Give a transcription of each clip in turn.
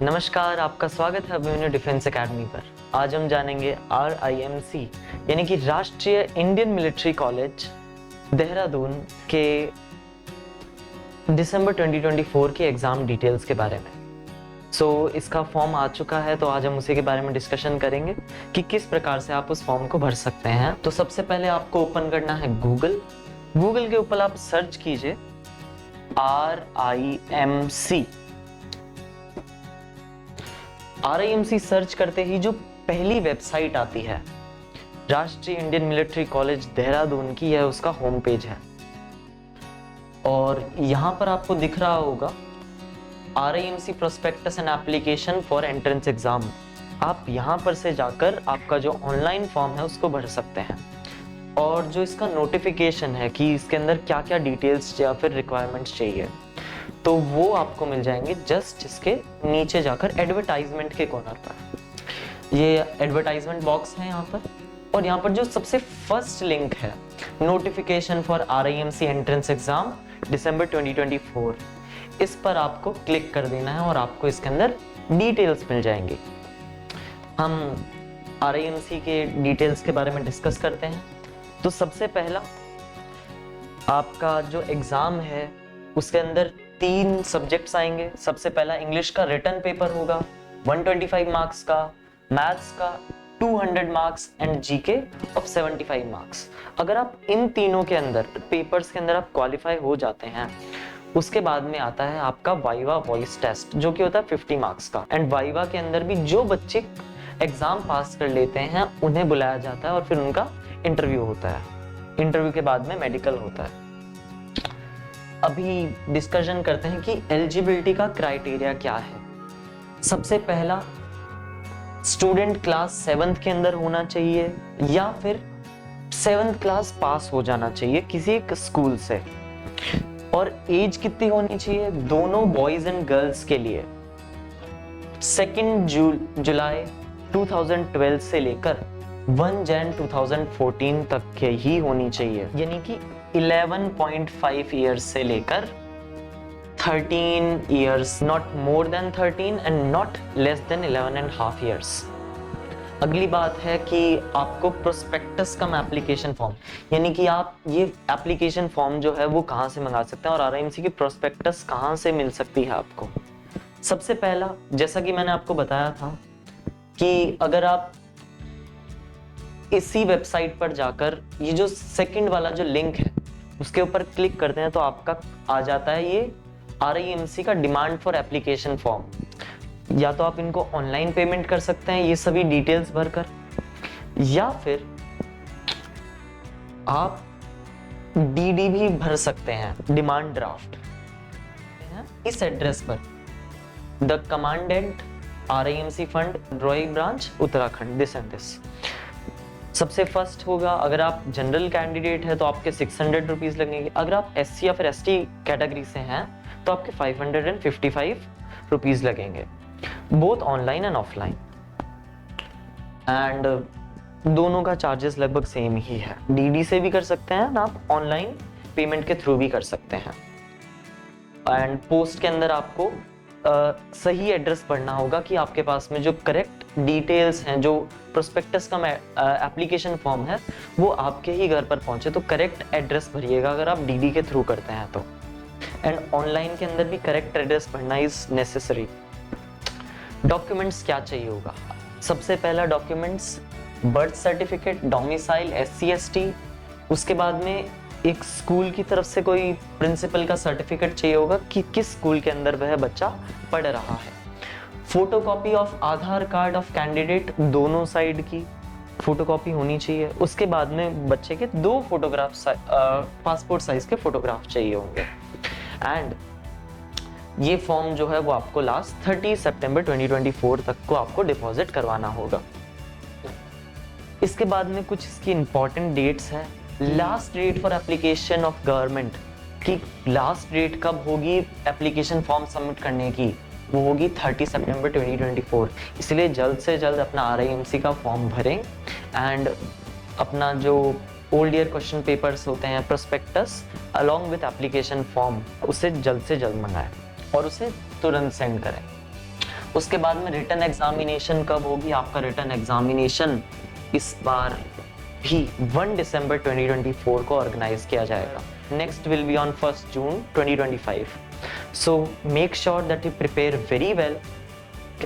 नमस्कार, आपका स्वागत है अभिमन्यु डिफेंस एकेडमी पर। आज हम जानेंगे RIMC यानी कि राष्ट्रीय इंडियन मिलिट्री कॉलेज देहरादून के दिसंबर 2024 के एग्जाम डिटेल्स के बारे में। इसका फॉर्म आ चुका है, तो आज हम उसी के बारे में डिस्कशन करेंगे कि किस प्रकार से आप उस फॉर्म को भर सकते हैं। तो सबसे पहले आपको ओपन करना है गूगल के ऊपर आप सर्च कीजिए RIMC सर्च करते ही जो पहली वेबसाइट आती है राष्ट्रीय इंडियन मिलिट्री कॉलेज देहरादून की, यह उसका होम पेज है। और यहां पर आपको दिख रहा होगा RIMC prospectus and application for entrance exam. आप यहां पर से जाकर आपका जो ऑनलाइन फॉर्म है उसको भर सकते हैं। और जो इसका नोटिफिकेशन है कि इसके अंदर क्या क्या डिटेल्स या फिर रिक्वायरमेंट्स चाहिए, तो वो आपको मिल जाएंगे जस्ट इसके नीचे जाकर एडवर्टाइजमेंट के कॉर्नर पर। ये एडवर्टाइजमेंट बॉक्स है यहाँ पर, और यहाँ पर जो सबसे फर्स्ट लिंक है notification for RIMC entrance exam December 2024, इस पर आपको क्लिक कर देना है और आपको इसके अंदर डिटेल्स मिल जाएंगी। हम RIMC के डिटेल्स के बारे में डिस्कस करते हैं। तो सबसे पहला आपका जो एग्जाम है उसके अंदर 3 सब्जेक्ट्स आएंगे। सबसे पहला इंग्लिश का रिटन पेपर होगा 125 मार्क्स का, मैथ्स का 200 marks and GK of 75 marks. अगर आप इन तीनों के अंदर पेपर्स के अंदर आप क्वालिफाई हो जाते हैं, उसके बाद में आता है आपका वाइवा वॉइस टेस्ट, जो कि होता है 50 मार्क्स का। एंड वाइवा के अंदर भी जो बच्चे एग्जाम पास कर लेते हैं उन्हें बुलाया जाता है और फिर उनका इंटरव्यू होता है। इंटरव्यू के बाद में मेडिकल होता है। अभी डिस्कशन करते हैं कि एलिजिबिलिटी का क्राइटेरिया क्या है। सबसे पहला, स्टूडेंट क्लास 7th के अंदर होना चाहिए या फिर 7th क्लास पास हो जाना चाहिए किसी एक स्कूल से। और एज कितनी होनी चाहिए दोनों बॉयज एंड गर्ल्स के लिए? 2 जुलाई 2012 से लेकर 1 जन 2014 तक के ही होनी चाहिए, यानी कि 11.5 ईयर्स से लेकर 13 years, not more than 13 and not less than 11.5 years. अगली बात है कि आपको प्रोस्पेक्टस कम एप्लीकेशन फॉर्म, यानी कि आप ये एप्लीकेशन फॉर्म जो है वो कहाँ से मंगा सकते हैं और RIMC की प्रोस्पेक्टस कहाँ से मिल सकती है आपको। सबसे पहला, जैसा कि मैंने आपको बताया था कि अगर आप इसी वेबसाइट पर जाकर ये जो सेकंड वाला जो लिंक है उसके ऊपर क्लिक करते हैं तो आपका आ जाता है ये RIMC का डिमांड फॉर एप्लीकेशन फॉर्म। या तो आप इनको ऑनलाइन पेमेंट कर सकते हैं ये सभी डिटेल्स भरकर, या फिर आप DD भी भर सकते हैं, डिमांड ड्राफ्ट, इस एड्रेस पर the commandant RIMC fund drawing branch Uttarakhand this and this. सबसे फर्स्ट होगा, अगर आप जनरल कैंडिडेट है तो आपके 600 रुपीज लगेंगे। अगर आप SC या फिर ST कैटेगरी से हैं तो आपके 555 रुपीज लगेंगे, both online and offline. And दोनों का चार्जेस लगभग सेम ही है। DD से भी कर सकते हैं ना, आप ऑनलाइन पेमेंट के थ्रू भी कर सकते हैं। एंड पोस्ट के अंदर आपको सही एड्रेस पढ़ना होगा कि आपके पास में जो करेक्ट डिटेल्स हैं, जो प्रोस्पेक्टस का एप्लीकेशन फॉर्म है वो आपके ही घर पर पहुंचे। तो करेक्ट एड्रेस भरिएगा अगर आप DD के थ्रू करते हैं तो। एंड ऑनलाइन के अंदर भी करेक्ट एड्रेस भरना इज नेसेसरी। डॉक्यूमेंट्स क्या चाहिए होगा? सबसे पहला documents birth certificate, domicile SC ST, उसके बाद में एक स्कूल की तरफ से कोई प्रिंसिपल का सर्टिफिकेट चाहिए होगा कि किस स्कूल के अंदर वह बच्चा पढ़ रहा है। Photocopy of Aadhaar card of candidate, दोनों साइड की फोटोकॉपी होनी चाहिए। उसके बाद में बच्चे के 2 फोटोग्राफ, पासपोर्ट साइज के फोटोग्राफ चाहिए होंगे। एंड ये फॉर्म जो है वो आपको लास्ट 30 सितंबर 2024 तक को आपको डिपॉजिट करवाना होगा। इसके बाद में कुछ इसकी इंपॉर्टेंट डेट्स हैं। Last date for application of government, कि लास्ट डेट कब होगी एप्लीकेशन फॉर्म सबमिट करने की, वो होगी 30 सितंबर 2024। इसलिए जल्द से जल्द अपना RIMC का फॉर्म भरें एंड अपना जो ओल्ड ईयर क्वेश्चन पेपर्स होते हैं, prospectus along with application form, उसे जल्द से जल्द मंगाएं और उसे तुरंत सेंड करें। उसके बाद में रिटन एग्जामिनेशन कब होगी? आपका रिटन एग्जामिनेशन इस बार भी 1 दिसंबर 2024 को ऑर्गेनाइज किया जाएगा. Next will be on 1 June 2025. So make sure that you prepare very well.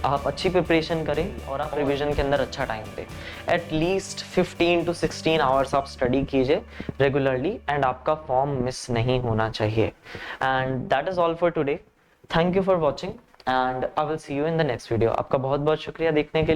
आप अच्छी प्रिपरेशन करें और आप रिवीजन के अंदर अच्छा टाइम दें. एटलीस्ट 15 to 16 आवर्स आप स्टडी कीजिए रेगुलरली एंड आपका फॉर्म मिस नहीं होना चाहिए. And that is all for today. Thank you for watching and I will see you in the next video. आपका बहुत बहुत शुक्रिया देखने के लिए.